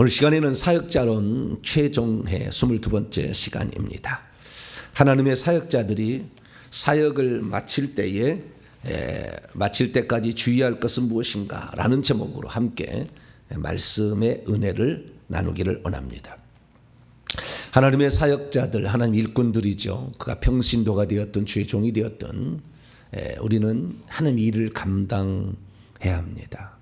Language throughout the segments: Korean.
오늘 시간에는 사역자론 최종회 22번째 시간입니다. 하나님의 사역자들이 사역을 마칠 때까지 주의할 것은 무엇인가 라는 제목으로 함께 말씀의 은혜를 나누기를 원합니다. 하나님의 사역자들, 하나님 일꾼들이죠. 그가 평신도가 되었든 주의 종이 되었든 우리는 하나님의 일을 감당해야 합니다.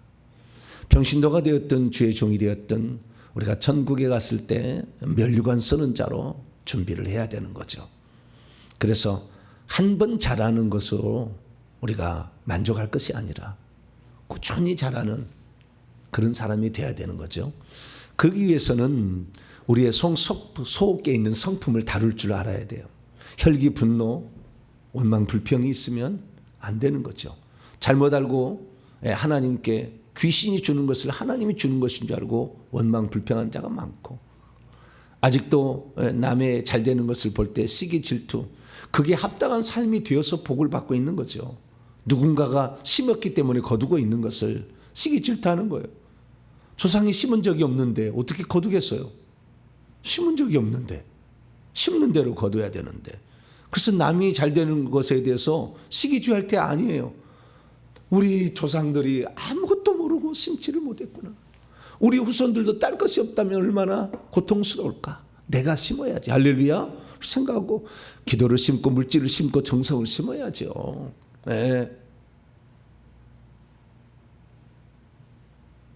평신도가 되었든 주의 종이 되었든 우리가 천국에 갔을 때 면류관 쓰는 자로 준비를 해야 되는 거죠. 그래서 한 번 잘하는 것으로 우리가 만족할 것이 아니라 꾸준히 잘하는 그런 사람이 되어야 되는 거죠. 그러기 위해서는 우리의 속에 있는 성품을 다룰 줄 알아야 돼요. 혈기, 분노, 원망, 불평이 있으면 안 되는 거죠. 잘못 알고 하나님께 귀신이 주는 것을 하나님이 주는 것인 줄 알고 원망, 불평한 자가 많고, 아직도 남의 잘 되는 것을 볼 때 시기, 질투, 그게 합당한 삶이 되어서 복을 받고 있는 거죠. 누군가가 심었기 때문에 거두고 있는 것을 시기, 질투하는 거예요. 조상이 심은 적이 없는데 어떻게 거두겠어요? 심은 적이 없는데 심는 대로 거둬야 되는데, 그래서 남이 잘 되는 것에 대해서 시기주의할 때 아니에요. 우리 조상들이 아무것도 모르고 심지를 못했구나. 우리 후손들도 딸 것이 없다면 얼마나 고통스러울까. 내가 심어야지. 할렐루야 생각하고 기도를 심고 물질을 심고 정성을 심어야죠. 네.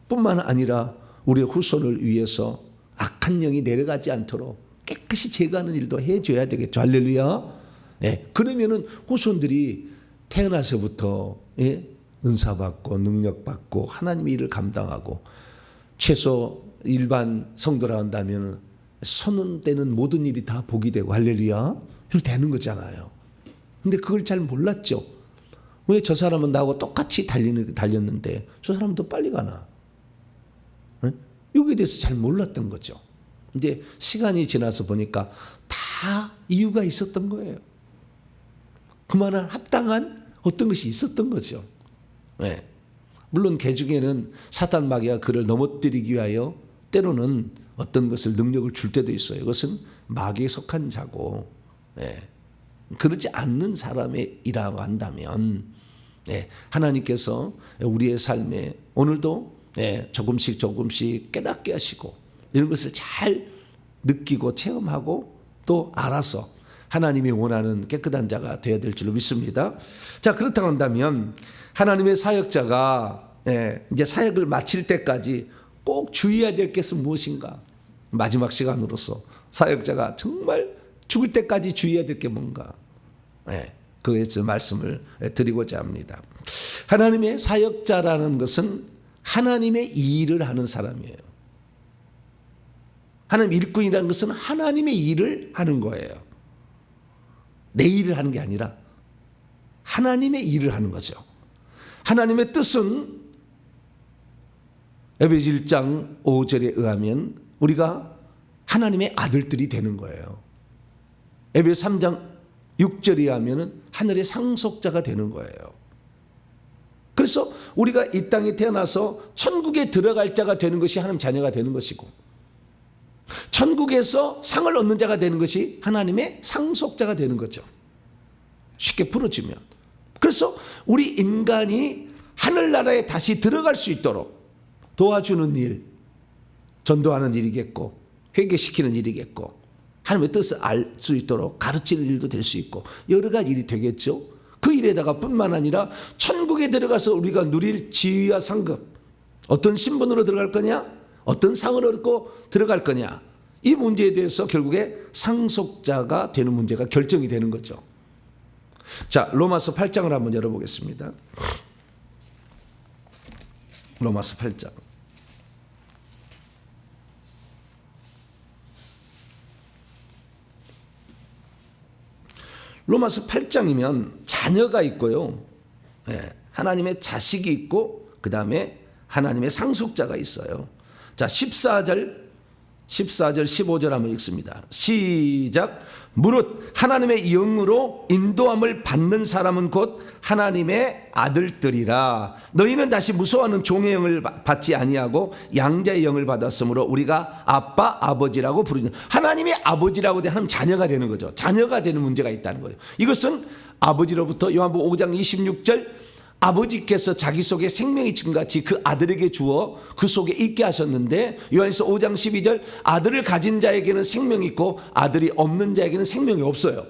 뿐만 아니라 우리의 후손을 위해서 악한 영이 내려가지 않도록 깨끗이 제거하는 일도 해줘야 되겠죠. 할렐루야. 네. 그러면은 후손들이 태어나서부터 은사 받고 능력 받고 하나님의 일을 감당하고, 최소 일반 성도라 한다면 손은 떼는 모든 일이 다 복이 되고, 할렐루야, 이렇게 되는 거잖아요. 근데 그걸 잘 몰랐죠. 왜 저 사람은 나하고 똑같이 달렸는데 저 사람은 더 빨리 가나? 여기에 대해서 잘 몰랐던 거죠. 근데 시간이 지나서 보니까 다 이유가 있었던 거예요. 그만한 합당한 어떤 것이 있었던 거죠. 네. 물론 개 중에는 사탄 마귀가 그를 넘어뜨리기 위하여 때로는 어떤 것을 능력을 줄 때도 있어요. 그것은 마귀에 속한 자고, 그렇지 않는 사람이라고 한다면 하나님께서 우리의 삶에 오늘도 조금씩 깨닫게 하시고, 이런 것을 잘 느끼고 체험하고 또 알아서 하나님이 원하는 깨끗한 자가 되어야 될 줄로 믿습니다. 자, 그렇다고 한다면 하나님의 사역자가 이제 사역을 마칠 때까지 꼭 주의해야 될 것은 무엇인가? 마지막 시간으로서 사역자가 정말 죽을 때까지 주의해야 될 게 뭔가? 그에 대해서 말씀을 드리고자 합니다. 하나님의 사역자라는 것은 하나님의 일을 하는 사람이에요. 하나님 일꾼이라는 것은 하나님의 일을 하는 거예요. 내 일을 하는 게 아니라 하나님의 일을 하는 거죠. 하나님의 뜻은 에베소 1장 5절에 의하면 우리가 하나님의 아들들이 되는 거예요. 에베소 3장 6절에 의하면 하늘의 상속자가 되는 거예요. 그래서 우리가 이 땅에 태어나서 천국에 들어갈 자가 되는 것이 하나님 자녀가 되는 것이고, 천국에서 상을 얻는 자가 되는 것이 하나님의 상속자가 되는 거죠. 쉽게 풀어주면. 그래서 우리 인간이 하늘나라에 다시 들어갈 수 있도록 도와주는 일, 전도하는 일이겠고, 회개시키는 일이겠고, 하나님의 뜻을 알 수 있도록 가르치는 일도 될 수 있고, 여러 가지 일이 되겠죠. 그 일에다가 뿐만 아니라 천국에 들어가서 우리가 누릴 지위와 상급, 어떤 신분으로 들어갈 거냐, 어떤 상을 얻고 들어갈 거냐, 이 문제에 대해서 결국에 상속자가 되는 문제가 결정이 되는 거죠. 자, 로마서 8장을 한번 열어보겠습니다. 로마서 8장. 로마서 8장이면 자녀가 있고요. 하나님의 자식이 있고, 그 다음에 하나님의 상속자가 있어요. 자, 14절 14절 15절 한번 읽습니다. 시작. 무릇 하나님의 영으로 인도함을 받는 사람은 곧 하나님의 아들들이라. 너희는 다시 무서워하는 종의 영을 받지 아니하고 양자의 영을 받았으므로 우리가 아빠 아버지라고 부르는, 하나님의 아버지라고 되 하나님 자녀가 되는 거죠. 자녀가 되는 문제가 있다는 거예요. 이것은 아버지로부터 요한복음 5장 26절 아버지께서 자기 속에 생명이 지금같이 그 아들에게 주어 그 속에 있게 하셨는데, 요한일서 5장 12절 아들을 가진 자에게는 생명이 있고 아들이 없는 자에게는 생명이 없어요.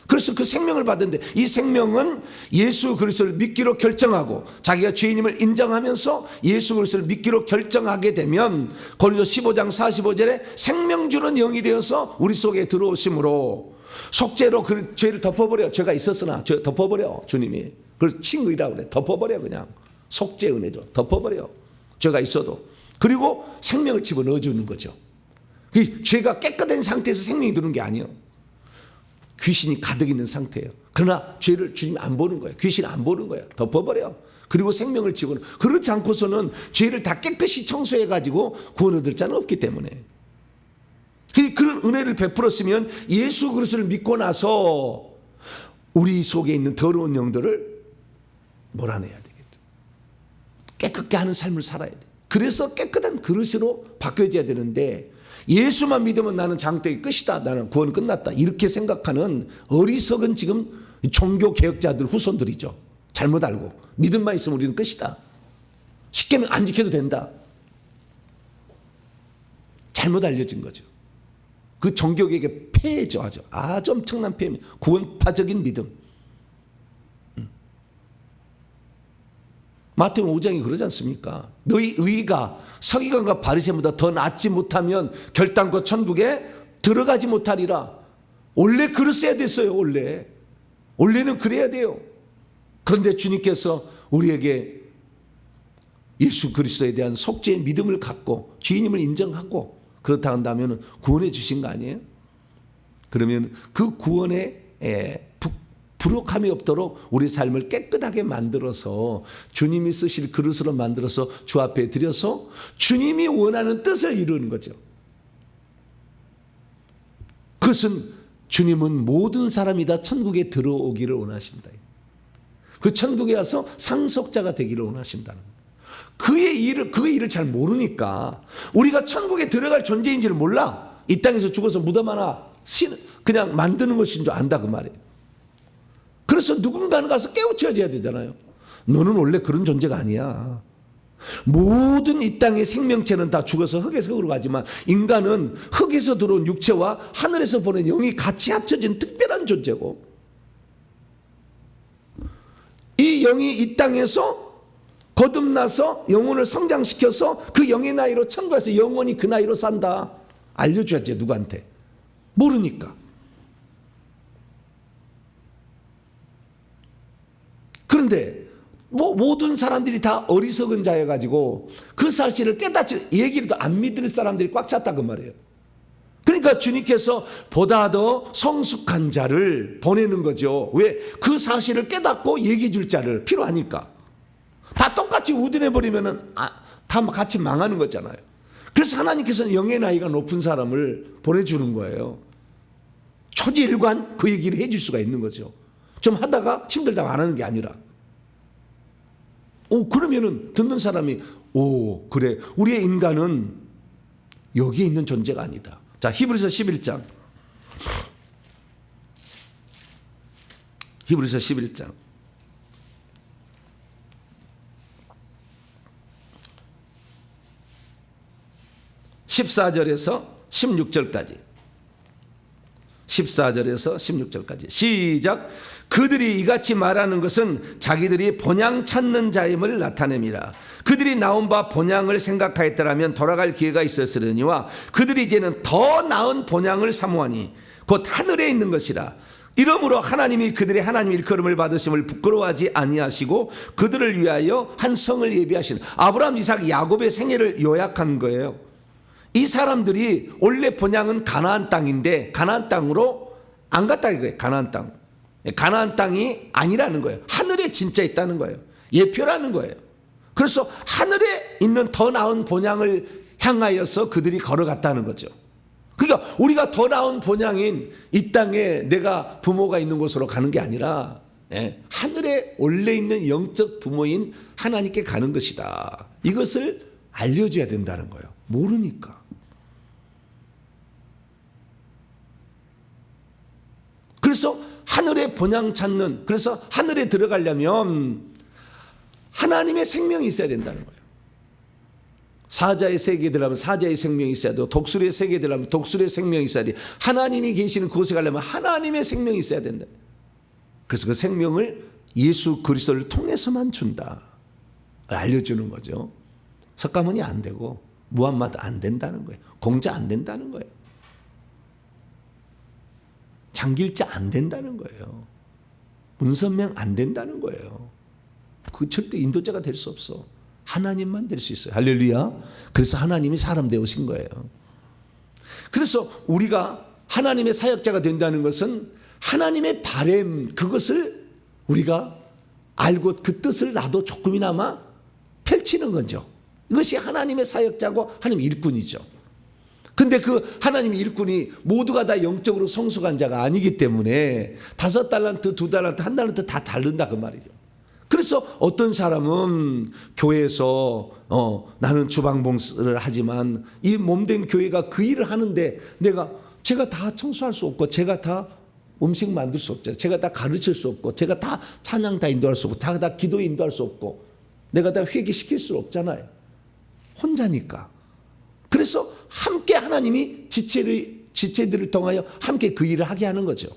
그래서 그 생명을 받는데, 이 생명은 예수 그리스도를 믿기로 결정하고 자기가 죄인임을 인정하면서 예수 그리스도를 믿기로 결정하게 되면 고린도서 15장 45절에 생명 주는 영이 되어서 우리 속에 들어오심으로 속죄로 그 죄를 덮어버려. 죄가 있었으나 죄 덮어버려. 주님이 그걸 칭의라고 그래. 덮어버려. 그냥 속죄 은혜죠. 덮어버려. 죄가 있어도. 그리고 생명을 집어넣어 주는 거죠. 이 죄가 깨끗한 상태에서 생명이 드는 게 아니에요. 귀신이 가득 있는 상태예요. 그러나 죄를 주님이 안 보는 거예요. 귀신이 안 보는 거예요. 덮어버려. 그리고 생명을 집어넣어. 그렇지 않고서는 죄를 다 깨끗이 청소해 가지고 구원 얻을 자는 없기 때문에. 그런 은혜를 베풀었으면 예수 그리스도를 믿고 나서 우리 속에 있는 더러운 영들을 몰아내야 되겠죠. 깨끗게 하는 삶을 살아야 돼. 그래서 깨끗한 그릇으로 바뀌어져야 되는데, 예수만 믿으면 나는 장땡이 끝이다, 나는 구원 끝났다, 이렇게 생각하는 어리석은 지금 종교개혁자들 후손들이죠. 잘못 알고 믿음만 있으면 우리는 끝이다, 십계명 안 지켜도 된다, 잘못 알려진 거죠. 그 종교개혁의 폐해죠. 아주 엄청난 폐해입니다. 구원파적인 믿음. 마태복음 5장이 그러지 않습니까? 너희 의가 서기관과 바리새인보다 더 낫지 못하면 결단코 천국에 들어가지 못하리라. 원래 그랬어야 됐어요. 원래는 그래야 돼요. 그런데 주님께서 우리에게 예수 그리스도에 대한 속죄의 믿음을 갖고 주인임을 인정하고 그렇다 한다면 구원해 주신 거 아니에요? 그러면 그 구원에 부족함이 없도록 우리 삶을 깨끗하게 만들어서 주님이 쓰실 그릇으로 만들어서 주 앞에 드려서 주님이 원하는 뜻을 이루는 거죠. 그것은 주님은 모든 사람이 다 천국에 들어오기를 원하신다. 그 천국에 와서 상속자가 되기를 원하신다는 거예요. 그의 일을 잘 모르니까 우리가 천국에 들어갈 존재인지를 몰라. 이 땅에서 죽어서 무덤 하나 그냥 만드는 것인 줄 안다, 그 말이에요. 그래서 누군가는 가서 깨우쳐줘야 되잖아요. 너는 원래 그런 존재가 아니야. 모든 이 땅의 생명체는 다 죽어서 흙에서 흙으로 가지만 인간은 흙에서 들어온 육체와 하늘에서 보낸 영이 같이 합쳐진 특별한 존재고, 이 영이 이 땅에서 거듭나서 영혼을 성장시켜서 그 영의 나이로 천국에서 영원히 그 나이로 산다. 알려줘야지. 누구한테? 모르니까. 그런데 모든 사람들이 다 어리석은 자여가지고 그 사실을 깨닫지, 얘기를 안 믿을 사람들이 꽉 찼다, 그 말이에요. 그러니까 주님께서 보다 더 성숙한 자를 보내는 거죠. 왜? 그 사실을 깨닫고 얘기해 줄 자를 필요하니까. 다 똑같이 우둔해버리면 다 같이 망하는 거잖아요. 그래서 하나님께서는 영의 나이가 높은 사람을 보내주는 거예요. 초지일관 그 얘기를 해줄 수가 있는 거죠. 좀 하다가 힘들다고 안 하는 게 아니라. 그러면은 듣는 사람이 그래, 우리의 인간은 여기에 있는 존재가 아니다. 자, 히브리서 11장. 히브리서 11장. 14절에서 16절까지. 14절에서 16절까지. 시작. 그들이 이같이 말하는 것은 자기들이 본향 찾는 자임을 나타냅니다. 그들이 나온 바 본향을 생각하였더라면 돌아갈 기회가 있었으려니와 그들이 이제는 더 나은 본향을 사모하니 곧 하늘에 있는 것이라. 이러므로 하나님이 그들의 하나님 일컬음을 받으심을 부끄러워하지 아니하시고 그들을 위하여 한 성을 예비하시는, 아브라함, 이삭, 야곱의 생애를 요약한 거예요. 이 사람들이 원래 본향은 가나안 땅인데 가나안 땅으로 안 갔다 이거예요. 가나안 땅. 가나안 땅이 아니라는 거예요. 하늘에 진짜 있다는 거예요. 예표라는 거예요. 그래서 하늘에 있는 더 나은 본향을 향하여서 그들이 걸어갔다는 거죠. 그러니까 우리가 더 나은 본향인 이 땅에 내가 부모가 있는 곳으로 가는 게 아니라 하늘에 올려 있는 영적 부모인 하나님께 가는 것이다. 이것을 알려줘야 된다는 거예요. 모르니까. 그래서 하늘의 본향 찾는, 그래서 하늘에 들어가려면 하나님의 생명이 있어야 된다는 거예요. 사자의 세계에 들어가면 사자의 생명이 있어야 되고, 독수리의 세계에 들어가면 독수리의 생명이 있어야 돼. 하나님이 계시는 그곳에 가려면 하나님의 생명이 있어야 된다. 그래서 그 생명을 예수 그리스도를 통해서만 준다. 알려주는 거죠. 석가모니 안 되고 무함마드 안 된다는 거예요. 공자 안 된다는 거예요. 장길자 안 된다는 거예요. 문선명 안 된다는 거예요. 그 절대 인도자가 될 수 없어. 하나님만 될 수 있어요. 할렐루야. 그래서 하나님이 사람 되오신 거예요. 그래서 우리가 하나님의 사역자가 된다는 것은 하나님의 바램, 그것을 우리가 알고 그 뜻을 나도 조금이나마 펼치는 거죠. 이것이 하나님의 사역자고 하나님의 일꾼이죠. 근데 그 하나님의 일꾼이 모두가 다 영적으로 성숙한 자가 아니기 때문에 5달란트, 2달란트, 1달란트 다 다른다 그 말이죠. 그래서 어떤 사람은 교회에서 나는 주방봉사를 하지만 이 몸된 교회가 그 일을 하는데 제가 다 청소할 수 없고, 제가 다 음식 만들 수 없잖아요. 제가 다 가르칠 수 없고, 제가 다 찬양 다 인도할 수 없고, 다 기도 인도할 수 없고, 내가 다 회개시킬 수 없잖아요. 혼자니까. 그래서 함께 하나님이 지체들을 통하여 함께 그 일을 하게 하는 거죠.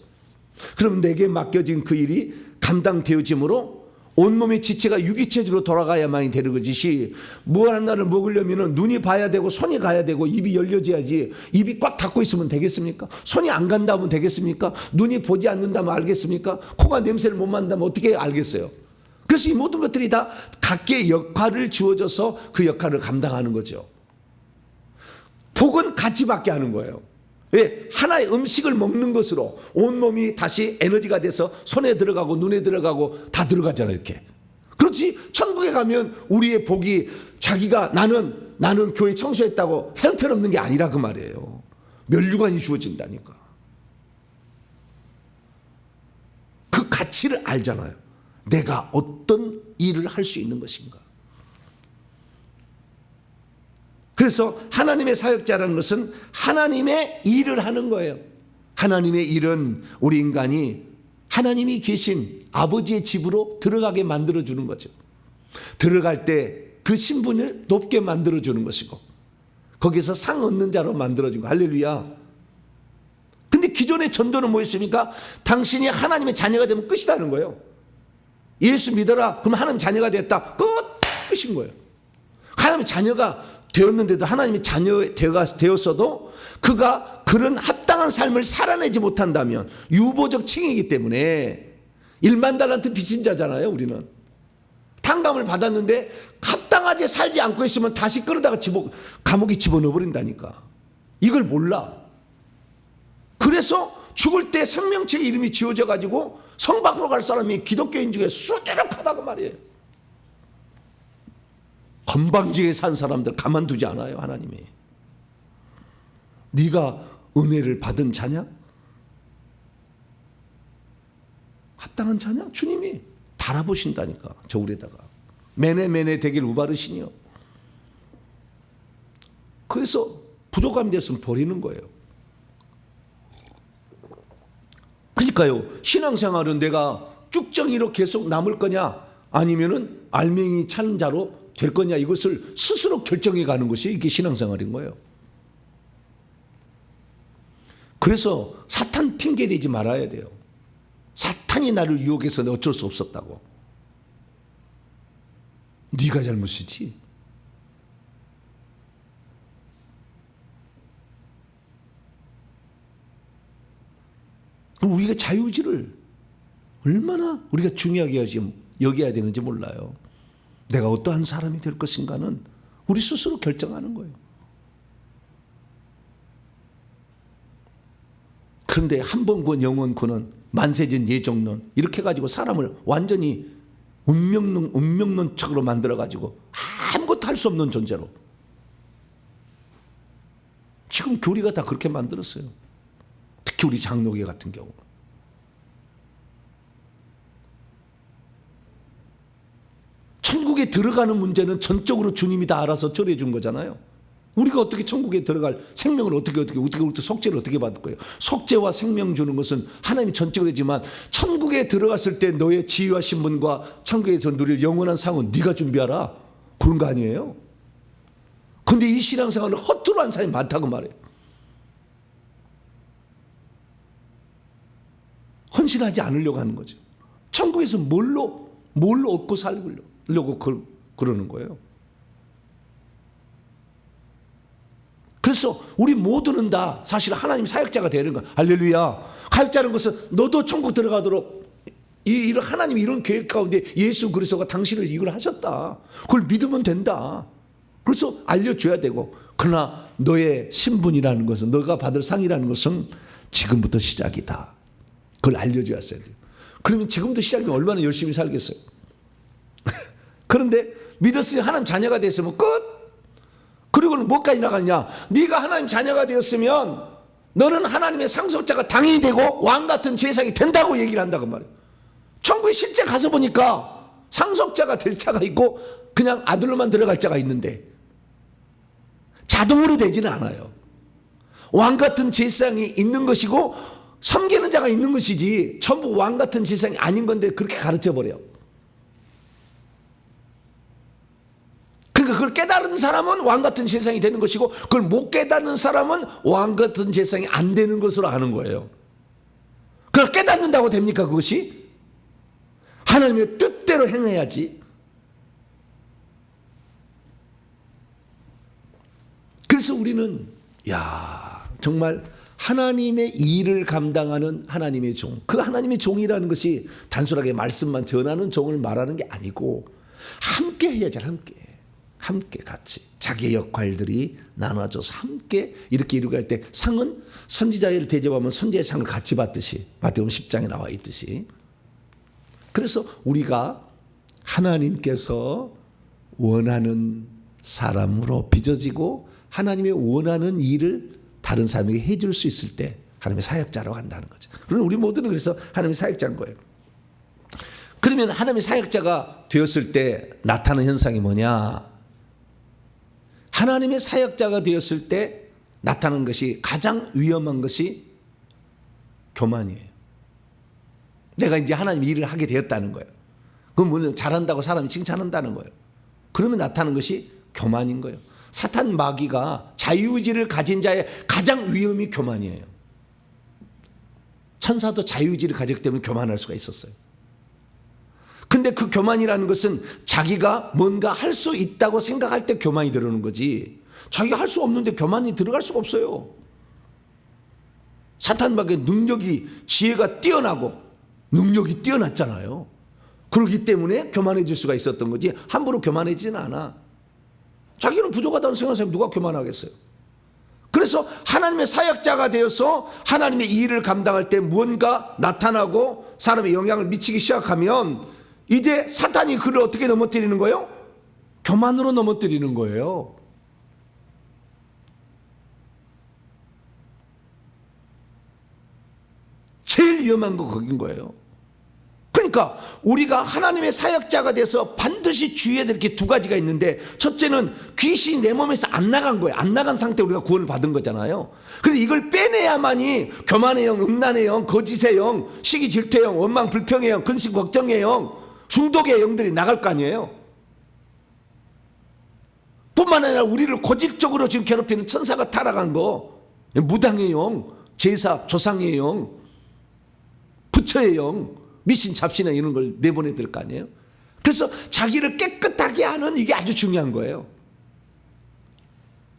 그럼 내게 맡겨진 그 일이 감당되어짐으로 온몸의 지체가 유기체적으로 돌아가야만이 되는 것이지, 무한나를 먹으려면 눈이 봐야 되고 손이 가야 되고 입이 열려져야지. 입이 꽉 닫고 있으면 되겠습니까? 손이 안 간다면 되겠습니까? 눈이 보지 않는다면 알겠습니까? 코가 냄새를 못 맡는다면 어떻게 알겠어요? 그래서 이 모든 것들이 다 각기의 역할을 주어져서 그 역할을 감당하는 거죠. 복은 같이 받게 하는 거예요. 왜? 하나의 음식을 먹는 것으로 온몸이 다시 에너지가 돼서 손에 들어가고 눈에 들어가고 다 들어가잖아요. 이렇게. 그렇지. 천국에 가면 우리의 복이 자기가 나는 교회 청소했다고 형편없는 게 아니라 그 말이에요. 면류관이 주어진다니까. 그 가치를 알잖아요. 내가 어떤 일을 할 수 있는 것인가. 그래서 하나님의 사역자라는 것은 하나님의 일을 하는 거예요. 하나님의 일은 우리 인간이 하나님이 계신 아버지의 집으로 들어가게 만들어주는 거죠. 들어갈 때 그 신분을 높게 만들어주는 것이고, 거기서 상 얻는 자로 만들어준 거. 할렐루야. 근데 기존의 전도는 뭐였습니까? 당신이 하나님의 자녀가 되면 끝이라는 거예요. 예수 믿어라. 그럼 하나님 자녀가 됐다. 끝인 거예요. 하나님의 자녀가 되었는데도, 하나님의 자녀가 되었어도 그가 그런 합당한 삶을 살아내지 못한다면 유보적 칭이기 때문에 1만 달란트 빚진 자잖아요. 우리는 탕감을 받았는데 합당하게 살지 않고 있으면 다시 끌어다가 감옥에 집어넣어 버린다니까. 이걸 몰라. 그래서 죽을 때 생명책의 이름이 지어져 가지고 성 밖으로 갈 사람이 기독교인 중에 수두룩하다고 말이에요. 건방지게 산 사람들 가만두지 않아요. 하나님이. 네가 은혜를 받은 자냐? 합당한 자냐? 주님이 달아보신다니까. 저울에다가 매네 되길 우바르시니요. 그래서 부족함이 됐으면 버리는 거예요. 그러니까요, 신앙생활은 내가 쭉정이로 계속 남을 거냐, 아니면은 알맹이 찬 자로 될 거냐, 이것을 스스로 결정해 가는 것이 이게 신앙생활인 거예요. 그래서 사탄 핑계 대지 말아야 돼요. 사탄이 나를 유혹해서 어쩔 수 없었다고. 네가 잘못이지. 우리가 자유의지를 얼마나 우리가 중요하게 여겨야 되는지 몰라요. 내가 어떠한 사람이 될 것인가는 우리 스스로 결정하는 거예요. 그런데 한 번 군 영원 군은 만세전 예정론 이렇게 해가지고 사람을 완전히 운명론적으로 만들어가지고 아무것도 할 수 없는 존재로 지금 교리가 다 그렇게 만들었어요. 특히 우리 장로교 같은 경우. 천국에 들어가는 문제는 전적으로 주님이 다 알아서 처리해 준 거잖아요. 우리가 어떻게 천국에 들어갈 생명을 어떻게 속죄를 어떻게 받을 거예요? 속죄와 생명 주는 것은 하나님이 전적으로 했지만 천국에 들어갔을 때 너의 지위와 신분과 천국에서 누릴 영원한 상은 네가 준비하라. 그런 거 아니에요? 근데 이 신앙생활을 허투루 한 사람이 많다고 말해요. 헌신하지 않으려고 하는 거죠. 천국에서 뭘로 얻고 살려고 그러는 거예요. 그래서 우리 모두는 다 사실 하나님 사역자가 되는 거야. 할렐루야. 사역자는 것은 너도 천국 들어가도록 이런 하나님이 이런 계획 가운데 예수 그리스도가 당신을 이걸 하셨다. 그걸 믿으면 된다. 그래서 알려줘야 되고, 그러나 너의 신분이라는 것은, 너가 받을 상이라는 것은 지금부터 시작이다. 그걸 알려줘야 돼요. 그러면 지금부터 시작이면 얼마나 열심히 살겠어요. 그런데 믿었으니 하나님 자녀가 됐으면 끝. 그리고는 뭐까지 나가냐? 네가 하나님 자녀가 되었으면 너는 하나님의 상속자가 당연히 되고 왕 같은 제사장이 된다고 얘기를 한다고 말이에요. 천국에 실제 가서 보니까 상속자가 될 자가 있고 그냥 아들로만 들어갈 자가 있는데 자동으로 되지는 않아요. 왕 같은 제사장이 있는 것이고 섬기는 자가 있는 것이지 전부 왕 같은 제사장이 아닌 건데 그렇게 가르쳐버려요. 그러니까 그걸 깨달은 사람은 왕 같은 제사장이 되는 것이고 그걸 못 깨닫는 사람은 왕 같은 제사장이 안 되는 것으로 아는 거예요. 그걸 깨닫는다고 됩니까 그것이? 하나님의 뜻대로 행해야지. 그래서 우리는 정말 하나님의 일을 감당하는 하나님의 종, 그 하나님의 종이라는 것이 단순하게 말씀만 전하는 종을 말하는 게 아니고 함께 해야죠. 함께 같이 자기의 역할들이 나눠져서 함께 이렇게 이루갈 때 상은 선지자를 대접하면 선지자의 상을 같이 받듯이 마태복음 10장에 나와 있듯이, 그래서 우리가 하나님께서 원하는 사람으로 빚어지고 하나님의 원하는 일을 다른 사람에게 해줄 수 있을 때 하나님의 사역자라고 한다는 거죠. 그럼 우리 모두는 그래서 하나님의 사역자인 거예요. 그러면 하나님의 사역자가 되었을 때 나타나는 현상이 뭐냐? 하나님의 사역자가 되었을 때 나타나는 것이 가장 위험한 것이 교만이에요. 내가 이제 하나님 일을 하게 되었다는 거예요. 그건 물론 잘한다고 사람이 칭찬한다는 거예요. 그러면 나타나는 것이 교만인 거예요. 사탄 마귀가 자유의지를 가진 자의 가장 위험이 교만이에요. 천사도 자유의지를 가졌기 때문에 교만할 수가 있었어요. 근데 그 교만이라는 것은 자기가 뭔가 할 수 있다고 생각할 때 교만이 들어오는 거지, 자기가 할 수 없는데 교만이 들어갈 수가 없어요. 사탄 마귀의 능력이, 지혜가 뛰어나고 능력이 뛰어났잖아요. 그렇기 때문에 교만해질 수가 있었던 거지 함부로 교만해지는 않아. 자기는 부족하다는 생각하는 사람이 누가 교만하겠어요. 그래서 하나님의 사역자가 되어서 하나님의 일을 감당할 때 무언가 나타나고 사람의 영향을 미치기 시작하면 이제 사탄이 그를 어떻게 넘어뜨리는 거예요? 교만으로 넘어뜨리는 거예요. 제일 위험한 거 거긴 거예요. 그러니까 우리가 하나님의 사역자가 돼서 반드시 주의해야 될 게 두 가지가 있는데, 첫째는 귀신이 내 몸에서 안 나간 거예요. 안 나간 상태에 우리가 구원을 받은 거잖아요. 그래서 이걸 빼내야만이 교만의 영, 음란의 영, 거짓의 영, 시기 질투의 영, 원망 불평의 영, 근심 걱정의 영, 중독의 영들이 나갈 거 아니에요. 뿐만 아니라 우리를 고질적으로 지금 괴롭히는 천사가 타락한 거, 무당의 영, 제사 조상의 영, 부처의 영, 미신 잡신이나 이런 걸 내보내야 될 거 아니에요. 그래서 자기를 깨끗하게 하는 이게 아주 중요한 거예요.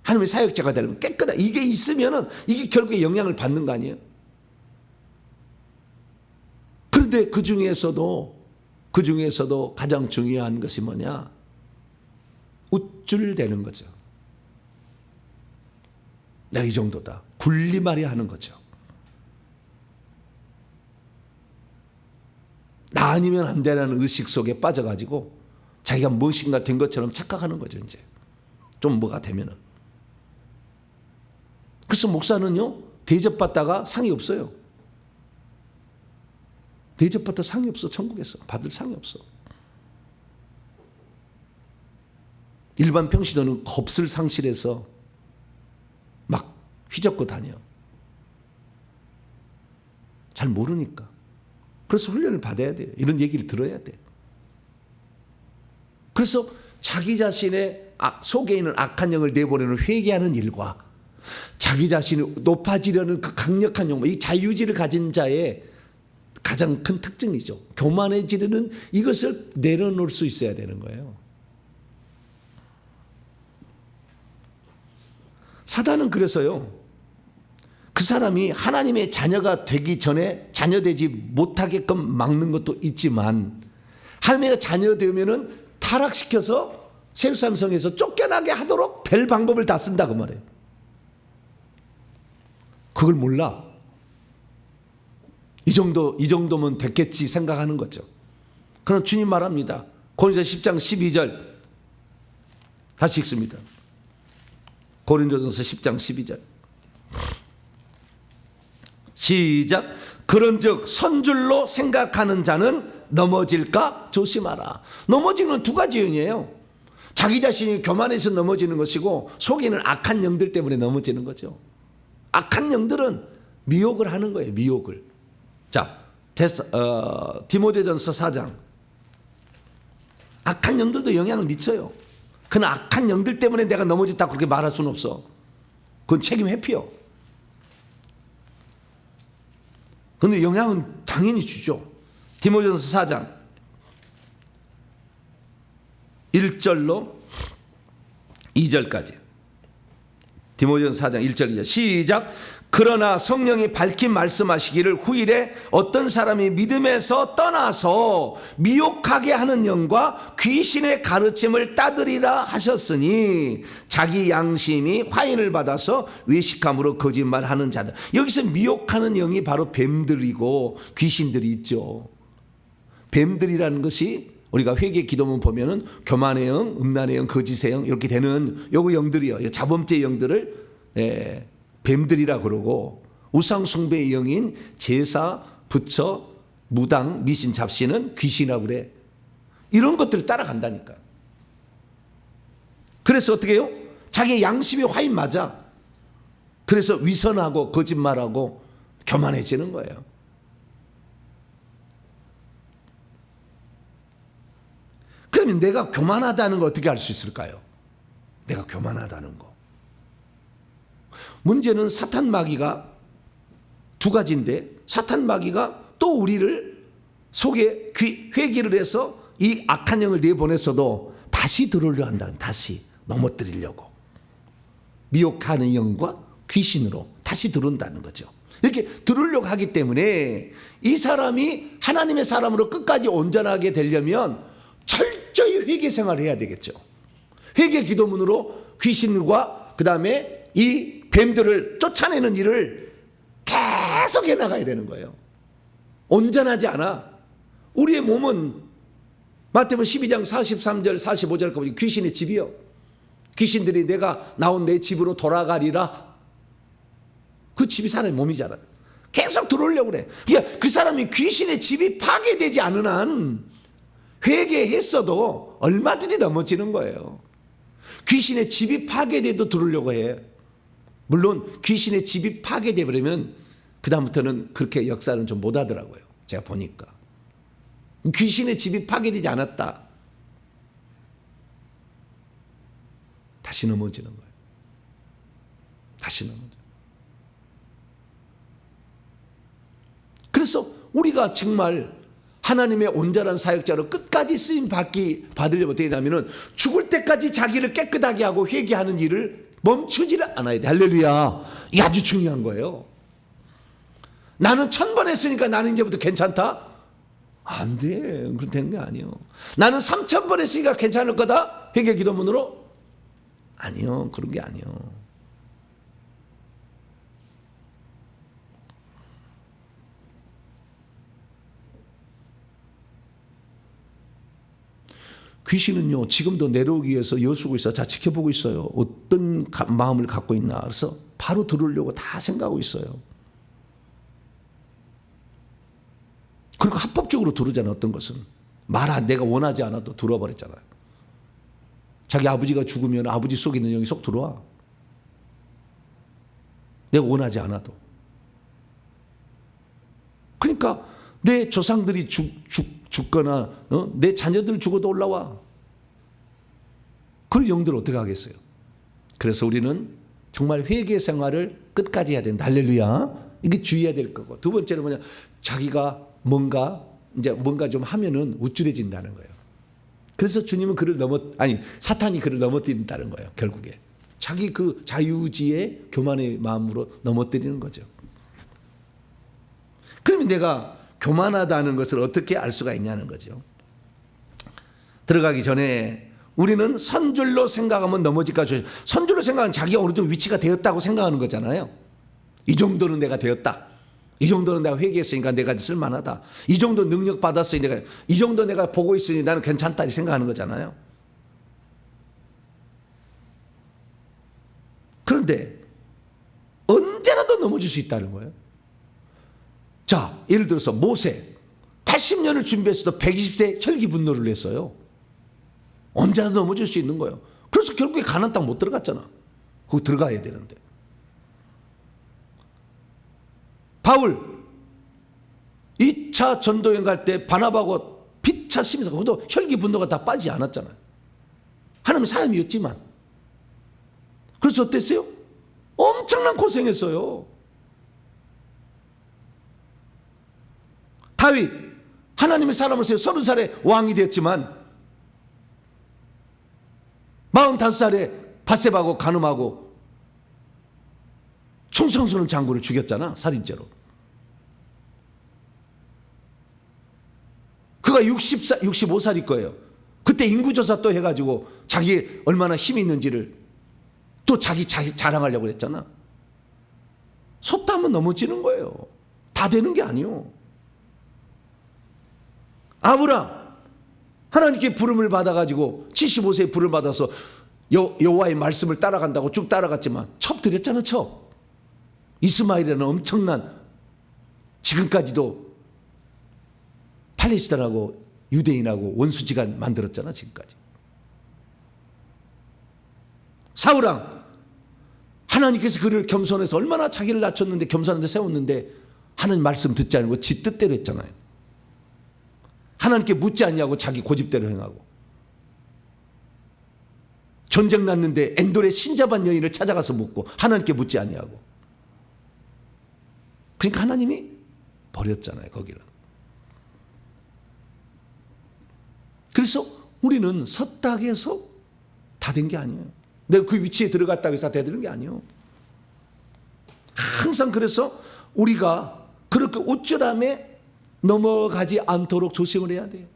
하나님의 사역자가 되려면 깨끗하게, 이게 있으면은 이게 결국에 영향을 받는 거 아니에요. 그런데 그 중에서도 가장 중요한 것이 뭐냐? 우쭐대는 거죠. 내가 이 정도다. 군림하려 하는 거죠. 나 아니면 안 되라는 의식 속에 빠져가지고 자기가 무엇인가 된 것처럼 착각하는 거죠. 이제 좀 뭐가 되면은 그래서 목사는요, 대접받다가 상이 없어요. 대접받다 상이 없어. 천국에서 받을 상이 없어. 일반 평신도는 겁을 상실해서 막 휘젓고 다녀. 잘 모르니까. 그래서 훈련을 받아야 돼요. 이런 얘기를 들어야 돼. 그래서 자기 자신의 속에 있는 악한 영을 내보내는 회개하는 일과 자기 자신이 높아지려는 그 강력한 욕망, 이 자유의지를 가진 자의 가장 큰 특징이죠. 교만해지려는 이것을 내려놓을 수 있어야 되는 거예요. 사단은 그래서요, 그 사람이 하나님의 자녀가 되기 전에 자녀되지 못하게끔 막는 것도 있지만, 하나님의 자녀 되면은 타락시켜서 세루살렘성에서 쫓겨나게 하도록 별 방법을 다 쓴다 그 말이에요. 그걸 몰라. 이 정도면 됐겠지 생각하는 거죠. 그럼 주님 말합니다. 고린도전서 10장 12절 다시 읽습니다. 고린도전서 10장 12절 시작. 그런즉 선줄로 생각하는 자는 넘어질까 조심하라. 넘어지는 두 가지 요인이에요. 자기 자신이 교만해서 넘어지는 것이고, 속에 있는 악한 영들 때문에 넘어지는 거죠. 악한 영들은 미혹을 하는 거예요. 미혹을. 자, 디모데전서 4장. 악한 영들도 영향을 미쳐요. 그러나 악한 영들 때문에 내가 넘어졌다고 그렇게 말할 수는 없어. 그건 책임 회피요. 그런데 영향은 당연히 주죠. 디모데전서 4장 1절로 2절까지. 디모데전서 4장 1절 2절 시작. 그러나 성령이 밝히 말씀하시기를 후일에 어떤 사람이 믿음에서 떠나서 미혹하게 하는 영과 귀신의 가르침을 따르리라 하셨으니 자기 양심이 화인을 받아서 외식함으로 거짓말하는 자들. 여기서 미혹하는 영이 바로 뱀들이고 귀신들이 있죠. 뱀들이라는 것이 우리가 회개 기도문 보면은 교만의 영, 음란의 영, 거짓의 영 이렇게 되는 요거 영들이요. 자범죄 영들을 뱀들이라 그러고, 우상 숭배의 영인 제사, 부처, 무당, 미신, 잡신은 귀신이라고 그래. 이런 것들을 따라간다니까. 그래서 어떻게 해요? 자기 양심이 화인 맞아. 그래서 위선하고 거짓말하고 교만해지는 거예요. 그러면 내가 교만하다는 걸 어떻게 알 수 있을까요? 내가 교만하다는 거. 문제는 사탄 마귀가 두 가지인데, 사탄 마귀가 또 우리를 속에 회개를 해서 이 악한 영을 내보냈어도 다시 들어오려 한다. 다시 넘어뜨리려고. 미혹하는 영과 귀신으로 다시 들어온다는 거죠. 이렇게 들어오려고 하기 때문에 이 사람이 하나님의 사람으로 끝까지 온전하게 되려면 철저히 회개 생활을 해야 되겠죠. 회개 기도문으로 귀신과 그 다음에 이 뱀들을 쫓아내는 일을 계속 해나가야 되는 거예요. 온전하지 않아. 우리의 몸은 마태복음 12장 43절 45절 보면 귀신의 집이요. 귀신들이 내가 나온 내 집으로 돌아가리라. 그 집이 사람의 몸이잖아요. 계속 들어오려고 그래. 그러니까 그 사람이 귀신의 집이 파괴되지 않은 한 회개했어도 얼마든지 넘어지는 거예요. 귀신의 집이 파괴돼도 들어오려고 해. 물론 귀신의 집이 파괴되버리면 그 다음부터는 그렇게 역사는 좀 못하더라고요. 제가 보니까 귀신의 집이 파괴되지 않았다, 다시 넘어지는 거예요. 다시 넘어져. 그래서 우리가 정말 하나님의 온전한 사역자로 끝까지 쓰임 받으려면 어떻게 되냐면은 죽을 때까지 자기를 깨끗하게 하고 회개하는 일을 멈추지를 않아야 돼. 할렐루야. 이게 아주 중요한 거예요. 나는 1000번 했으니까 나는 이제부터 괜찮다? 안 돼. 그렇게 되는 게 아니에요. 나는 3000번 했으니까 괜찮을 거다? 회개 기도문으로? 아니요. 그런 게 아니에요. 귀신은요, 지금도 내려오기 위해서 여수고 있어요. 자, 지켜보고 있어요. 어떤 마음을 갖고 있나. 그래서 바로 들으려고 다 생각하고 있어요. 그리고 합법적으로 들으잖아요. 어떤 것은 내가 원하지 않아도 들어버렸잖아요. 자기 아버지가 죽으면 아버지 속에 있는 영이 쏙 들어와. 내가 원하지 않아도. 그러니까 내 조상들이 죽거나 내 자녀들 죽어도 올라와. 그걸 영들 어떻게 하겠어요? 그래서 우리는 정말 회개 생활을 끝까지 해야 된다. 할렐루야. 이게 주의해야 될 거고. 두 번째는 뭐냐? 자기가 뭔가 좀 하면은 우쭐해진다는 거예요. 그래서 주님은 사탄이 그를 넘어뜨린다는 거예요. 결국에 자기 그 자유의지의 교만의 마음으로 넘어뜨리는 거죠. 그러면 내가 교만하다는 것을 어떻게 알 수가 있냐는 거죠. 들어가기 전에 우리는 선줄로 생각하면 넘어질까 조심. 선줄로 생각하면 자기가 어느 정도 위치가 되었다고 생각하는 거잖아요. 이 정도는 내가 되었다. 이 정도는 내가 회개했으니까 내가 쓸만하다. 이 정도 능력 받았으니 이 정도 내가 보고 있으니 나는 괜찮다 생각하는 거잖아요. 그런데 언제라도 넘어질 수 있다는 거예요. 자, 예를 들어서 모세 80년을 준비했어도 120세 혈기분노를 했어요. 언제라도 넘어질 수 있는 거예요. 그래서 결국에 가나안 땅 못 들어갔잖아. 거기 들어가야 되는데. 바울 2차 전도여행 갈 때 바나바하고 피차 심해서 그것도 혈기 분노가 다 빠지지 않았잖아요. 하나님은 사람이었지만. 그래서 어땠어요? 엄청난 고생했어요. 다윗 하나님의 사람으로서 30살에 왕이 됐지만 45살에 밧세바하고 간음하고 총성 쏘는 장군을 죽였잖아. 살인죄로. 그가 65살일 거예요. 그때 인구조사 또 해가지고 자기 얼마나 힘이 있는지를 또 자기 자랑하려고 그랬잖아. 솟다면 넘어지는 거예요. 다 되는 게 아니요. 아브람 하나님께 부름을 받아가지고 75세에 부름을 받아서 여호와의 말씀을 따라간다고 쭉 따라갔지만 첩들였잖아. 첩. 이스마엘이라는 엄청난 지금까지도 팔레스타인하고 유대인하고 원수지간 만들었잖아. 지금까지. 사울왕 하나님께서 그를 겸손해서 얼마나 자기를 낮췄는데 겸손한데 세웠는데 하나님 말씀 듣지 않고 지 뜻대로 했잖아요. 하나님께 묻지 않냐고 자기 고집대로 행하고 전쟁 났는데 엔돌의 신자반 여인을 찾아가서 묻고 하나님께 묻지 않냐고. 그러니까 하나님이 버렸잖아요. 거기를. 그래서 우리는 섰다고 해서 다 된 게 아니에요. 내가 그 위치에 들어갔다고 해서 다 되는 게 아니에요. 항상 그래서 우리가 그렇게 우쭐함에 넘어가지 않도록 조심을 해야 돼요.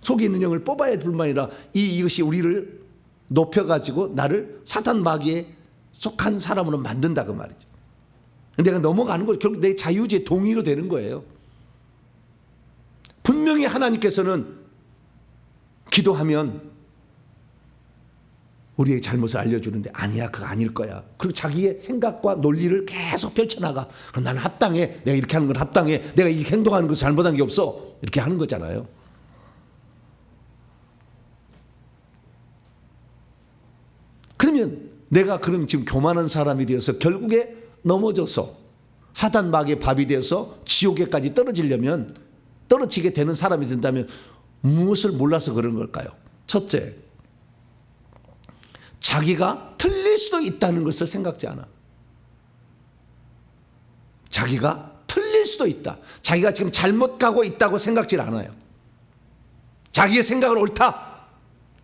속에 있는 영을 뽑아야 될 뿐만 아니라 이것이 우리를 높여가지고 나를 사탄 마귀에 속한 사람으로 만든다 그 말이죠. 내가 넘어가는 거 결국 내 자유지의 동의로 되는 거예요. 분명히 하나님께서는 기도하면 우리의 잘못을 알려주는데 아니야 그거 아닐 거야. 그리고 자기의 생각과 논리를 계속 펼쳐나가. 그럼 나는 합당해. 내가 이렇게 하는 건 합당해. 내가 이렇게 행동하는 것은 잘못한 게 없어. 이렇게 하는 거잖아요. 그러면 내가 그럼 지금 교만한 사람이 되어서 결국에 넘어져서 사단 마귀의 밥이 되어서 지옥에까지 떨어지게 되는 사람이 된다면 무엇을 몰라서 그런 걸까요? 첫째, 자기가 틀릴 수도 있다는 것을 생각지 않아. 자기가 틀릴 수도 있다. 자기가 지금 잘못 가고 있다고 생각질 않아요. 자기의 생각은 옳다.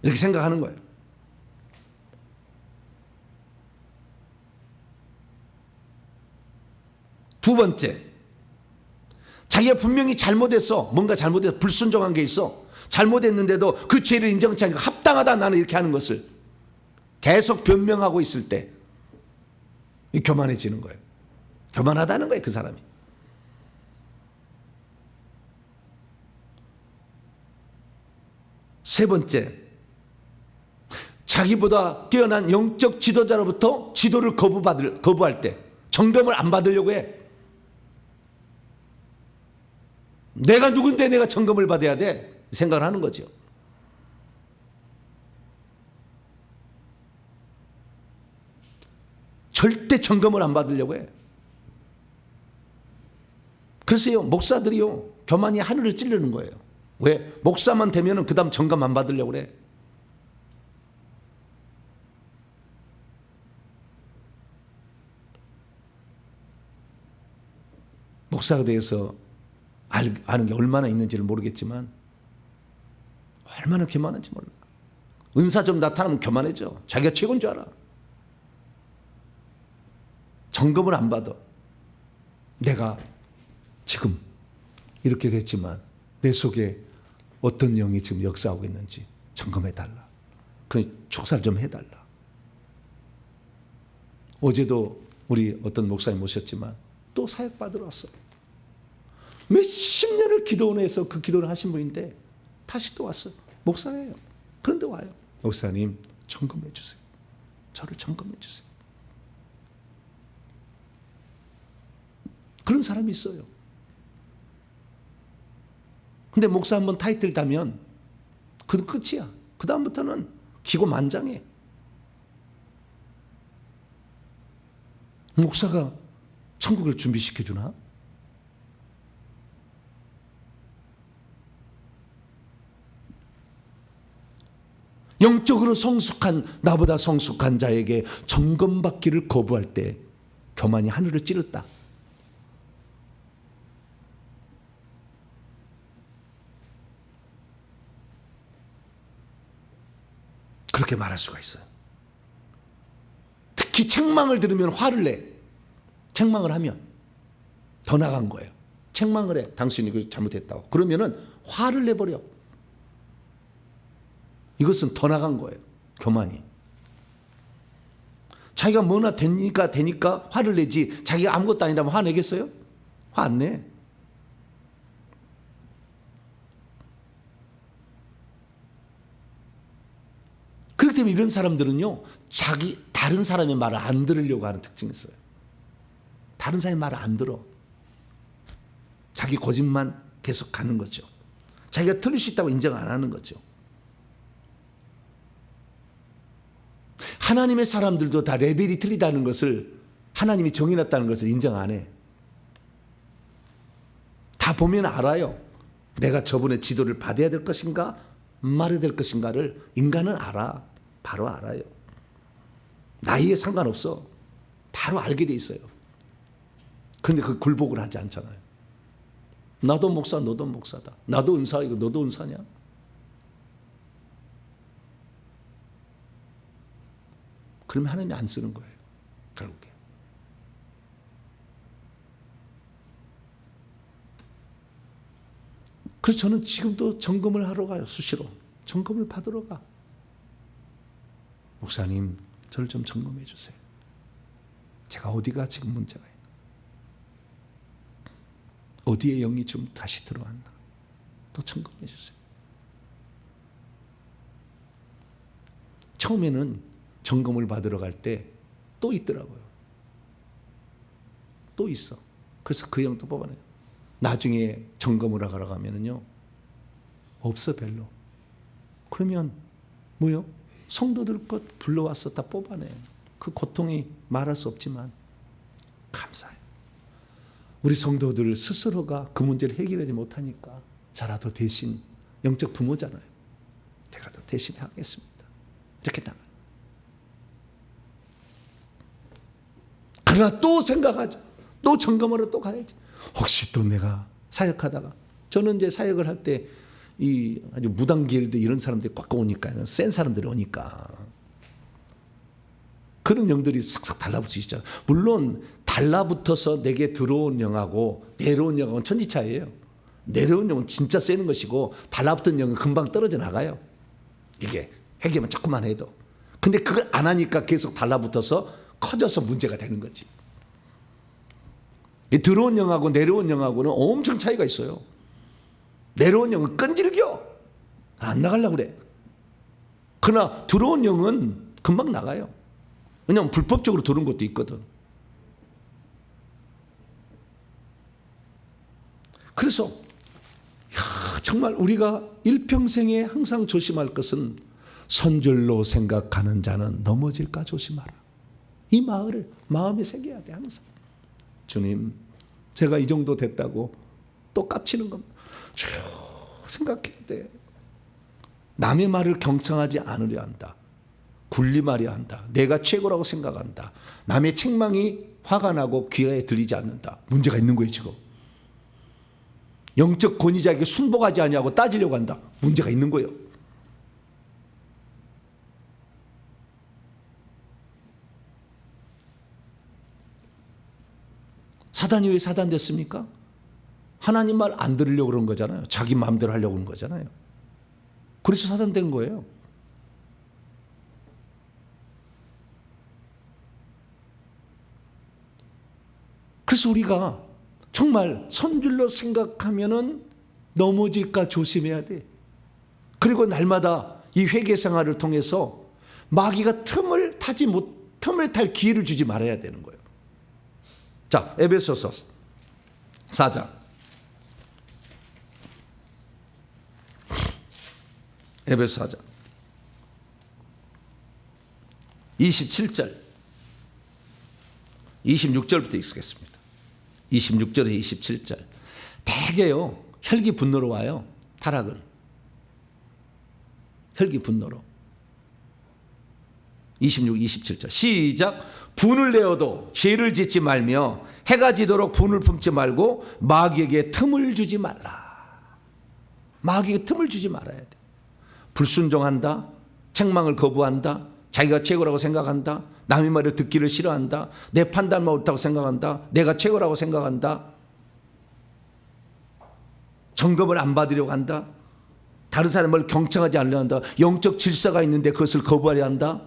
이렇게 생각하는 거예요. 두 번째, 자기가 분명히 잘못했어. 뭔가 잘못해서 불순종한 게 있어. 잘못했는데도 그 죄를 인정치 않고 합당하다 나는 이렇게 하는 것을 계속 변명하고 있을 때 교만해지는 거예요. 교만하다는 거예요. 그 사람이. 세 번째, 자기보다 뛰어난 영적 지도자로부터 지도를 거부할 때 점검을 안 받으려고 해. 내가 누군데 내가 점검을 받아야 돼? 생각을 하는 거죠. 절대 점검을 안 받으려고 해. 그래서요, 목사들이요, 교만이 하늘을 찌르는 거예요. 왜? 목사만 되면은 그 다음 점검 안 받으려고 그래. 목사가 대해서 아는 게 얼마나 있는지를 모르겠지만 얼마나 교만한지 몰라. 은사 좀 나타나면 교만해져. 자기가 최고인 줄 알아. 점검을 안 받아. 내가 지금 이렇게 됐지만 내 속에 어떤 영이 지금 역사하고 있는지 점검해달라. 그 축사를 좀 해달라. 어제도 우리 어떤 목사님 모셨지만 또 사역 받으러 왔어. 몇십 년을 기도원에서 그 기도를 하신 분인데 다시 또 왔어요. 목사예요. 그런데 와요. 목사님 점검해 주세요. 저를 점검해 주세요. 그런 사람이 있어요. 근데 목사 한번 타이틀 따면 그 끝이야. 그 다음부터는 기고만장해. 목사가 천국을 준비시켜 주나? 영적으로 성숙한 나보다 성숙한 자에게 점검받기를 거부할 때 교만이 하늘을 찌르다. 그렇게 말할 수가 있어요. 특히 책망을 들으면 화를 내. 책망을 하면 더 나간 거예요. 책망을 해. 당신이 그 잘못했다고. 그러면은 화를 내버려. 이것은 더 나간 거예요. 교만이. 자기가 뭐나 되니까 화를 내지 자기가 아무것도 아니라면 화내겠어요? 화 안 내. 그렇기 때문에 이런 사람들은요, 다른 사람의 말을 안 들으려고 하는 특징이 있어요. 다른 사람의 말을 안 들어. 자기 고집만 계속 가는 거죠. 자기가 틀릴 수 있다고 인정 안 하는 거죠. 하나님의 사람들도 다 레벨이 틀리다는 것을, 하나님이 정해놨다는 것을 인정 안 해. 다 보면 알아요. 내가 저분의 지도를 받아야 될 것인가 말해야 될 것인가를 인간은 알아. 바로 알아요. 나이에 상관없어. 바로 알게 돼 있어요. 그런데 그 굴복을 하지 않잖아요. 나도 목사, 너도 목사다. 나도 은사이고 너도 은사냐? 그러면 하나님이 안 쓰는 거예요. 결국에. 그래서 저는 지금도 점검을 하러 가요. 수시로. 점검을 받으러 가. 목사님, 저를 좀 점검해 주세요. 제가 어디가 지금 문제가 있나? 어디에 영이 좀 다시 들어왔나? 또 점검해 주세요. 처음에는 점검을 받으러 갈 때 또 있더라고요. 또 있어. 그래서 그 영 또 뽑아내요. 나중에 점검을 하러 가면은요, 없어 별로. 그러면 뭐요? 성도들 것 불러와서 다 뽑아내. 그 고통이 말할 수 없지만 감사해요. 우리 성도들 스스로가 그 문제를 해결하지 못하니까 저라도 대신, 영적 부모잖아요. 제가 더 대신 하겠습니다. 이렇게 나가요. 그러나 또 생각하죠. 또 점검하러 또 가야지. 혹시 또 내가 사역하다가, 저는 이제 사역을 할 때 이 아주 무당길드 이런 사람들이 꽉 오니까, 센 사람들이 오니까 그런 영들이 싹싹 달라붙을 수 있잖아요. 물론 달라붙어서 내게 들어온 영하고 내려온 영하고는 천지 차이예요. 내려온 영은 진짜 세는 것이고 달라붙은 영은 금방 떨어져 나가요. 이게 회개만 조금만 해도. 근데 그걸 안 하니까 계속 달라붙어서 커져서 문제가 되는 거지. 들어온 영하고 내려온 영하고는 엄청 차이가 있어요. 내려온 영은 끈질겨. 안 나가려고 그래. 그러나 들어온 영은 금방 나가요. 왜냐하면 불법적으로 들어온 것도 있거든. 그래서 정말 우리가 일평생에 항상 조심할 것은 선줄로 생각하는 자는 넘어질까 조심하라. 이 말을 마음에 새겨야 돼. 항상 주님, 제가 이 정도 됐다고 또 깝치는 겁니다. 쭉 생각해야 돼. 남의 말을 경청하지 않으려 한다. 군림하려 한다. 내가 최고라고 생각한다. 남의 책망이 화가 나고 귀에 들리지 않는다. 문제가 있는 거예요 지금. 영적 권위자에게 순복하지 아니하고 따지려고 한다. 문제가 있는 거예요. 사단이 왜 사단 됐습니까? 하나님 말 안 들으려고 그런 거잖아요. 자기 마음대로 하려고 그런 거잖아요. 그래서 사단 된 거예요. 그래서 우리가 정말 선줄로 생각하면은 넘어질까 조심해야 돼. 그리고 날마다 이 회개 생활을 통해서 마귀가 틈을 탈 기회를 주지 말아야 되는 거예요. 자, 에베소서 4장. 에베소 4장 27절 26절부터 읽겠습니다. 26절에서 27절. 대개요 혈기 분노로 와요. 타락은 혈기 분노로. 26, 27절 시작. 분을 내어도 죄를 짓지 말며 해가 지도록 분을 품지 말고 마귀에게 틈을 주지 말라. 마귀에게 틈을 주지 말아야 돼. 불순종한다. 책망을 거부한다. 자기가 최고라고 생각한다. 남의 말을 듣기를 싫어한다. 내 판단만 옳다고 생각한다. 내가 최고라고 생각한다. 점검을 안 받으려고 한다. 다른 사람을 경청하지 않으려 한다. 영적 질서가 있는데 그것을 거부하려 한다.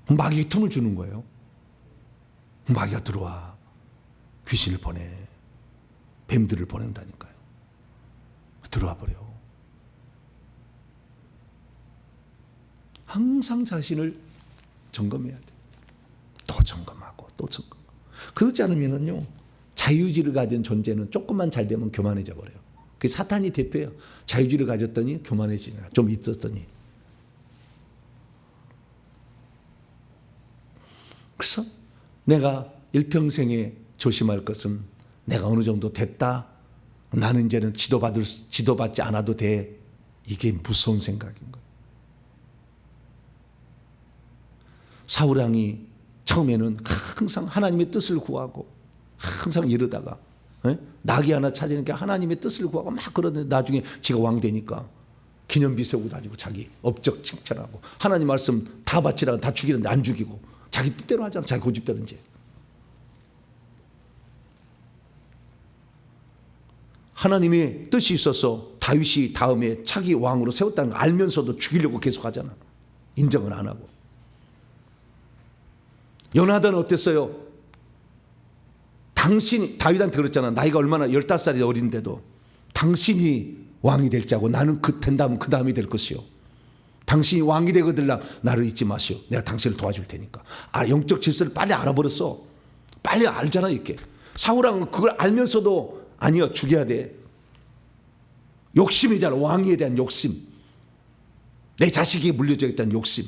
마귀가 틈을 주는 거예요. 마귀가 들어와 귀신을 보내. 뱀들을 보낸다니까요. 들어와 버려. 항상 자신을 점검해야 돼. 또 점검하고 또 점검. 그렇지 않으면요 자유의지를 가진 존재는 조금만 잘 되면 교만해져 버려요. 그게 사탄이 대표예요. 자유의지를 가졌더니 교만해지냐. 좀 있었더니. 그래서 내가 일평생에 조심할 것은 내가 어느 정도 됐다. 나는 이제는 지도받지 않아도 돼. 이게 무서운 생각인 거예요. 사울왕이 처음에는 항상 하나님의 뜻을 구하고 항상 이러다가 낙이 하나 찾으니까 하나님의 뜻을 구하고 막 그러는데 나중에 지가 왕 되니까 기념비 세우고 다니고 자기 업적 칭찬하고 하나님 말씀 다 바치라고 다 죽이는데 안 죽이고 자기 뜻대로 하잖아. 자기 고집대로 이제. 하나님의 뜻이 있어서 다윗이 다음에 차기 왕으로 세웠다는 걸 알면서도 죽이려고 계속 하잖아. 인정을 안 하고. 요나단은 어땠어요? 당신이 다윗한테 그랬잖아. 나이가 얼마나 15살이 어린데도 당신이 왕이 될 자고 나는 된다면 그 다음이 될 것이요. 당신이 왕이 되거들라 나를 잊지 마시오. 내가 당신을 도와줄 테니까. 영적 질서를 빨리 알아버렸어. 빨리 알잖아 이렇게. 사울왕은 그걸 알면서도 아니요 죽여야 돼. 욕심이잖아. 왕위에 대한 욕심. 내 자식이 물려줘야겠다는 욕심.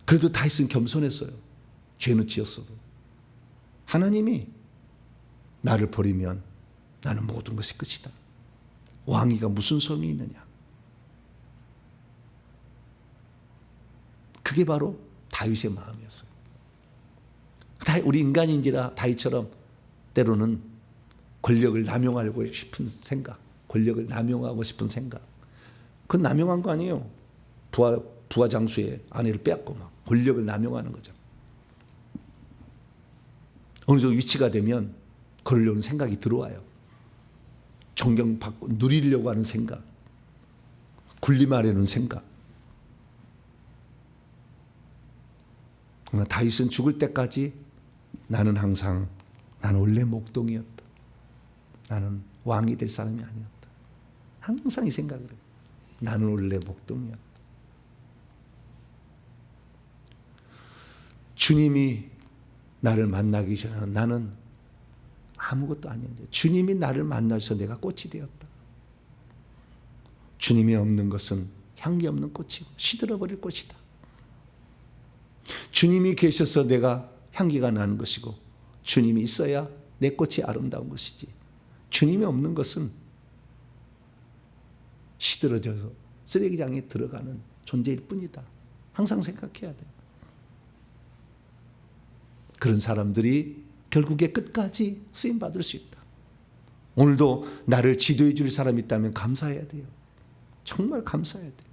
그래도 다윗은 겸손했어요. 죄는 지었어도. 하나님이 나를 버리면 나는 모든 것이 끝이다. 왕위가 무슨 소용이 있느냐. 그게 바로 다윗의 마음이었어요. 우리 인간인지라 다윗처럼 때로는 권력을 남용하고 싶은 생각, 권력을 남용하고 싶은 생각. 그건 남용한 거 아니에요. 부하 장수의 아내를 빼앗고 막 권력을 남용하는 거죠. 어느 정도 위치가 되면 그러려는 생각이 들어와요. 존경받고 누리려고 하는 생각, 군림하려는 생각. 그러나 다윗은 죽을 때까지 나는 원래 목동이었다. 나는 왕이 될 사람이 아니었다. 항상 이 생각을 해요. 나는 원래 목동이었다. 주님이 나를 만나기 전에는 나는 아무것도 아니었는데 주님이 나를 만나서 내가 꽃이 되었다. 주님이 없는 것은 향기 없는 꽃이고 시들어버릴 꽃이다. 주님이 계셔서 내가 향기가 나는 것이고 주님이 있어야 내 꽃이 아름다운 것이지 주님이 없는 것은 시들어져서 쓰레기장에 들어가는 존재일 뿐이다. 항상 생각해야 돼요. 그런 사람들이 결국에 끝까지 쓰임받을 수 있다. 오늘도 나를 지도해 줄 사람이 있다면 감사해야 돼요. 정말 감사해야 돼요.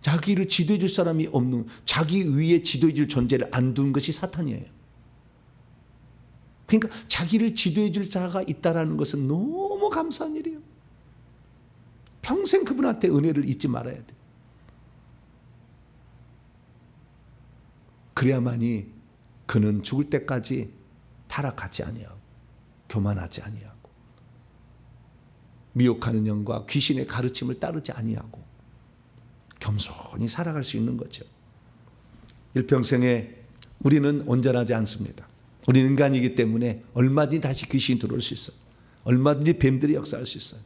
자기를 지도해 줄 사람이 없는, 자기 위에 지도해 줄 존재를 안 둔 것이 사탄이에요. 그러니까 자기를 지도해 줄 자가 있다는 것은 너무 감사한 일이에요. 평생 그분한테 은혜를 잊지 말아야 돼요. 그래야만이 그는 죽을 때까지 타락하지 아니하고 교만하지 아니하고 미혹하는 영과 귀신의 가르침을 따르지 아니하고 겸손히 살아갈 수 있는 거죠. 일평생에 우리는 온전하지 않습니다. 우리는 인간이기 때문에 얼마든지 다시 귀신이 들어올 수 있어요. 얼마든지 뱀들이 역사할 수 있어요.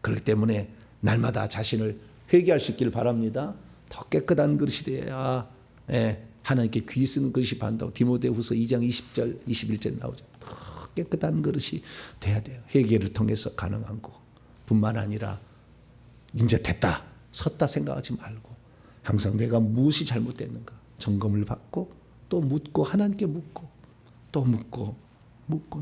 그렇기 때문에 날마다 자신을 회개할 수 있기를 바랍니다. 더 깨끗한 그릇이 되어야 하나님께 귀 쓰는 그릇이 반다고 디모데후서 2장 20절 21절 나오죠. 더 깨끗한 그릇이 돼야 돼요. 회개를 통해서 가능한 거 뿐만 아니라 이제 됐다 섰다 생각하지 말고 항상 내가 무엇이 잘못됐는가 점검을 받고 또 묻고 하나님께 묻고 또 묻고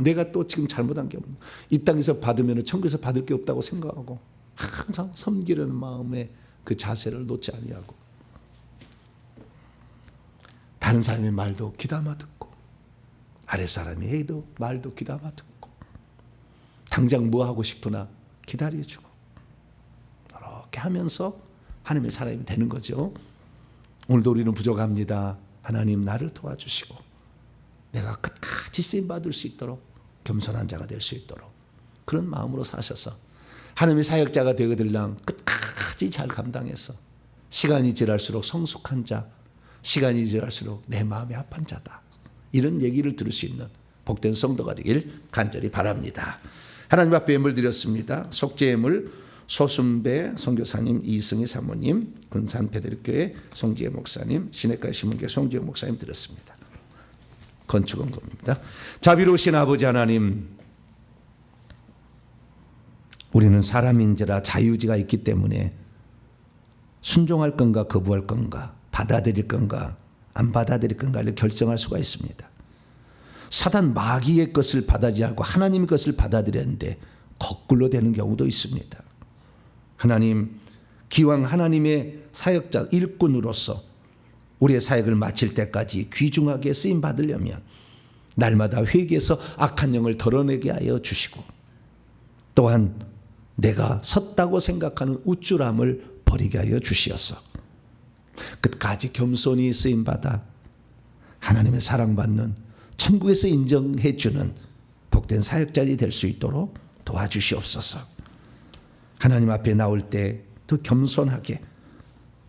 내가 또 지금 잘못한 게 없나 이 땅에서 받으면 천국에서 받을 게 없다고 생각하고 항상 섬기려는 마음에 그 자세를 놓지 아니하고 다른 사람의 말도 귀담아 듣고 아랫사람이 해도 말도 귀담아 듣고 당장 뭐 하고 싶으나 기다려주고 이렇게 하면서 하나님의 사람이 되는 거죠. 오늘도 우리는 부족합니다. 하나님 나를 도와주시고 내가 끝까지 쓰임받을 수 있도록 겸손한 자가 될 수 있도록 그런 마음으로 사셔서 하나님의 사역자가 되거들랑 끝까지 잘 감당해서 시간이 지날수록 성숙한 자 시간이 지날수록 내 마음에 합한 자다. 이런 얘기를 들을 수 있는 복된 성도가 되길 간절히 바랍니다. 하나님 앞에 예물 드렸습니다. 속죄 예물 소순배 선교사님, 이승희 사모님, 군산 베드로교회 송지혜 목사님, 시내가 신문교회 송지혜 목사님 드렸습니다. 건축원금입니다. 자비로우신 아버지 하나님, 우리는 사람인지라 자유지가 있기 때문에 순종할 건가 거부할 건가 받아들일 건가 안 받아들일 건가를 결정할 수가 있습니다. 사단 마귀의 것을 받아들이지 않고 하나님의 것을 받아들였는데 거꾸로 되는 경우도 있습니다. 하나님, 기왕 하나님의 사역자 일꾼으로서 우리의 사역을 마칠 때까지 귀중하게 쓰임 받으려면 날마다 회개해서 악한 영을 덜어내게 하여 주시고 또한 내가 섰다고 생각하는 우쭐함을 버리게 하여 주시옵소서. 끝까지 겸손히 쓰임받아 하나님의 사랑받는 천국에서 인정해 주는 복된 사역자들이 될 수 있도록 도와주시옵소서. 하나님 앞에 나올 때 더 겸손하게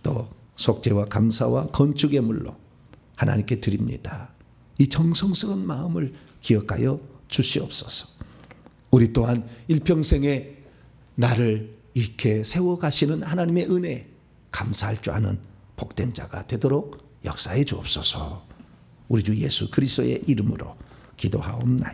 또 속죄와 감사와 건축의 물로 하나님께 드립니다. 이 정성스러운 마음을 기억하여 주시옵소서. 우리 또한 일평생에 나를 이렇게 세워가시는 하나님의 은혜 감사할 줄 아는 복된 자가 되도록 역사해 주옵소서. 우리 주 예수 그리스도의 이름으로 기도하옵나이다.